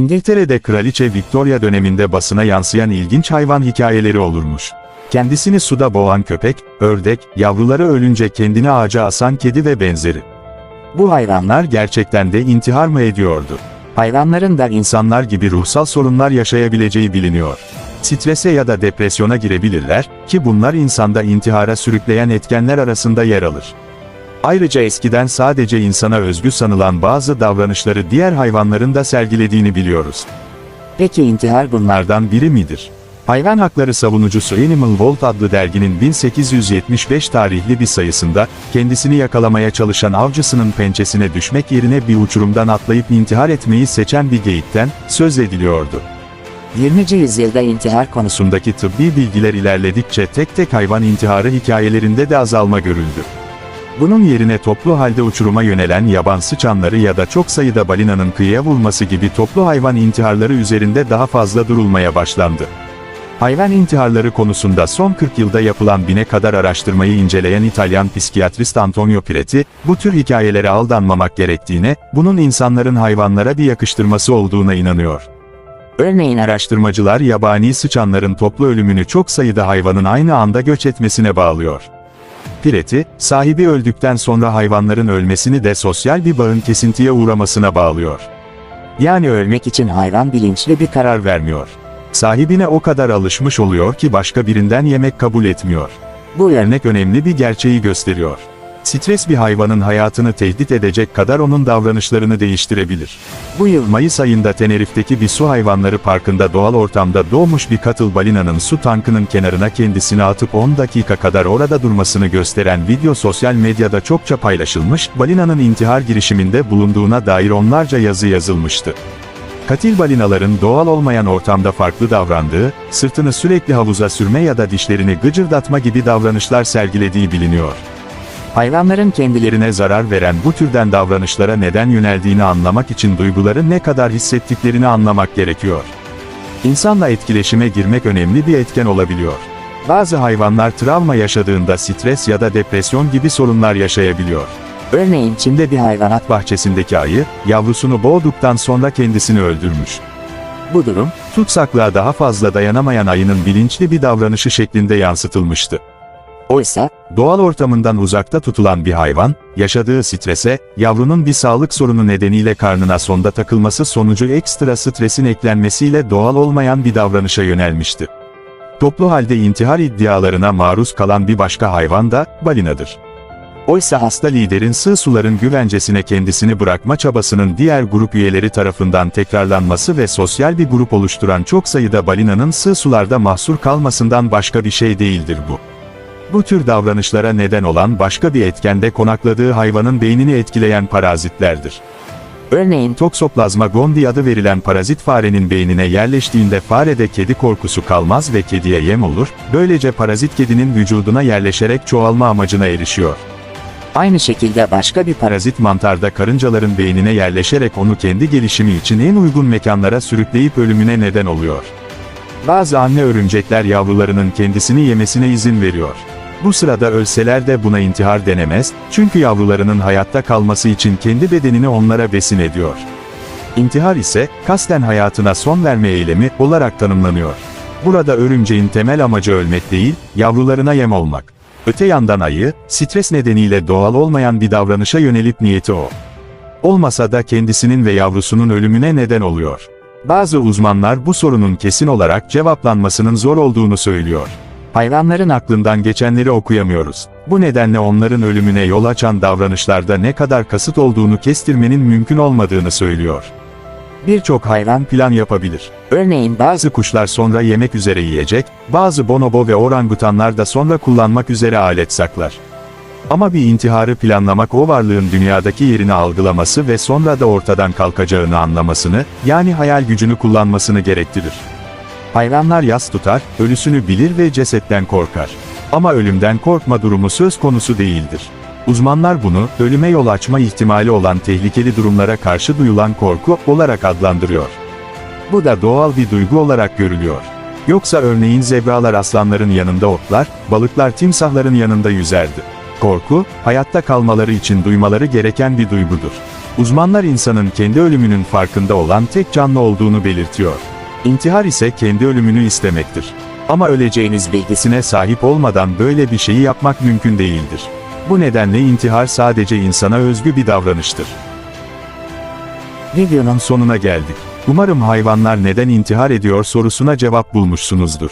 İngiltere'de Kraliçe Victoria döneminde basına yansıyan ilginç hayvan hikayeleri olurmuş. Kendisini suda boğan köpek, ördek, yavruları ölünce kendini ağaca asan kedi ve benzeri. Bu hayvanlar gerçekten de intihar mı ediyordu? Hayvanların da insanlar gibi ruhsal sorunlar yaşayabileceği biliniyor. Strese ya da depresyona girebilirler ki bunlar insanda intihara sürükleyen etkenler arasında yer alır. Ayrıca eskiden sadece insana özgü sanılan bazı davranışları diğer hayvanların da sergilediğini biliyoruz. Peki intihar bunlardan biri midir? Hayvan hakları savunucusu Animal World adlı derginin 1875 tarihli bir sayısında, kendisini yakalamaya çalışan avcısının pençesine düşmek yerine bir uçurumdan atlayıp intihar etmeyi seçen bir geyikten söz ediliyordu. 20. yüzyılda intihar konusundaki tıbbi bilgiler ilerledikçe tek tek hayvan intiharı hikayelerinde de azalma görüldü. Bunun yerine toplu halde uçuruma yönelen yaban sıçanları ya da çok sayıda balinanın kıyıya vurması gibi toplu hayvan intiharları üzerinde daha fazla durulmaya başlandı. Hayvan intiharları konusunda son 40 yılda yapılan 1000'e kadar araştırmayı inceleyen İtalyan psikiyatrist Antonio Piretti, bu tür hikayelere aldanmamak gerektiğine, bunun insanların hayvanlara bir yakıştırması olduğuna inanıyor. Örneğin araştırmacılar yabani sıçanların toplu ölümünü çok sayıda hayvanın aynı anda göç etmesine bağlıyor. Piretti, sahibi öldükten sonra hayvanların ölmesini de sosyal bir bağın kesintiye uğramasına bağlıyor. Yani ölmek için hayvan bilinçli bir karar vermiyor. Sahibine o kadar alışmış oluyor ki başka birinden yemek kabul etmiyor. Bu örnek önemli bir gerçeği gösteriyor. Stres bir hayvanın hayatını tehdit edecek kadar onun davranışlarını değiştirebilir. Bu yıl Mayıs ayında Tenerife'deki bir su hayvanları parkında doğal ortamda doğmuş bir katıl balinanın su tankının kenarına kendisini atıp 10 dakika kadar orada durmasını gösteren video sosyal medyada çokça paylaşılmış, balinanın intihar girişiminde bulunduğuna dair onlarca yazı yazılmıştı. Katil balinaların doğal olmayan ortamda farklı davrandığı, sırtını sürekli havuza sürme ya da dişlerini gıcırdatma gibi davranışlar sergilediği biliniyor. Hayvanların kendilerine zarar veren bu türden davranışlara neden yöneldiğini anlamak için duyguları ne kadar hissettiklerini anlamak gerekiyor. İnsanla etkileşime girmek önemli bir etken olabiliyor. Bazı hayvanlar travma yaşadığında stres ya da depresyon gibi sorunlar yaşayabiliyor. Örneğin Çin'de bir hayvanat bahçesindeki ayı, yavrusunu boğduktan sonra kendisini öldürmüş. Bu durum, tutsaklığa daha fazla dayanamayan ayının bilinçli bir davranışı şeklinde yansıtılmıştı. Oysa, doğal ortamından uzakta tutulan bir hayvan, yaşadığı strese, yavrunun bir sağlık sorunu nedeniyle karnına sonda takılması sonucu ekstra stresin eklenmesiyle doğal olmayan bir davranışa yönelmişti. Toplu halde intihar iddialarına maruz kalan bir başka hayvan da, balinadır. Oysa hasta liderin sığ suların güvencesine kendisini bırakma çabasının diğer grup üyeleri tarafından tekrarlanması ve sosyal bir grup oluşturan çok sayıda balinanın sığ sularda mahsur kalmasından başka bir şey değildir bu. Bu tür davranışlara neden olan başka bir etken de konakladığı hayvanın beynini etkileyen parazitlerdir. Örneğin Toxoplasma gondii adı verilen parazit farenin beynine yerleştiğinde farede kedi korkusu kalmaz ve kediye yem olur, böylece parazit kedinin vücuduna yerleşerek çoğalma amacına erişiyor. Aynı şekilde başka bir parazit mantarda karıncaların beynine yerleşerek onu kendi gelişimi için en uygun mekanlara sürükleyip ölümüne neden oluyor. Bazı anne örümcekler yavrularının kendisini yemesine izin veriyor. Bu sırada ölseler de buna intihar denemez, çünkü yavrularının hayatta kalması için kendi bedenini onlara besin ediyor. İntihar ise, kasten hayatına son verme eylemi olarak tanımlanıyor. Burada örümceğin temel amacı ölmek değil, yavrularına yem olmak. Öte yandan ayı, stres nedeniyle doğal olmayan bir davranışa yönelip niyeti o. Olmasa da kendisinin ve yavrusunun ölümüne neden oluyor. Bazı uzmanlar bu sorunun kesin olarak cevaplanmasının zor olduğunu söylüyor. Hayvanların aklından geçenleri okuyamıyoruz. Bu nedenle onların ölümüne yol açan davranışlarda ne kadar kasıt olduğunu kestirmenin mümkün olmadığını söylüyor. Birçok hayvan plan yapabilir. Örneğin bazı kuşlar sonra yemek üzere yiyecek, bazı bonobo ve orangutanlar da sonra kullanmak üzere alet saklar. Ama bir intiharı planlamak o varlığın dünyadaki yerini algılaması ve sonra da ortadan kalkacağını anlamasını, yani hayal gücünü kullanmasını gerektirir. Hayvanlar yas tutar, ölüsünü bilir ve cesetten korkar. Ama ölümden korkma durumu söz konusu değildir. Uzmanlar bunu, ölüme yol açma ihtimali olan tehlikeli durumlara karşı duyulan korku olarak adlandırıyor. Bu da doğal bir duygu olarak görülüyor. Yoksa örneğin zebralar aslanların yanında otlar, balıklar timsahların yanında yüzerdi. Korku, hayatta kalmaları için duymaları gereken bir duygudur. Uzmanlar insanın kendi ölümünün farkında olan tek canlı olduğunu belirtiyor. İntihar ise kendi ölümünü istemektir. Ama öleceğiniz bilgisine sahip olmadan böyle bir şeyi yapmak mümkün değildir. Bu nedenle intihar sadece insana özgü bir davranıştır. Videonun sonuna geldik. Umarım hayvanlar neden intihar ediyor sorusuna cevap bulmuşsunuzdur.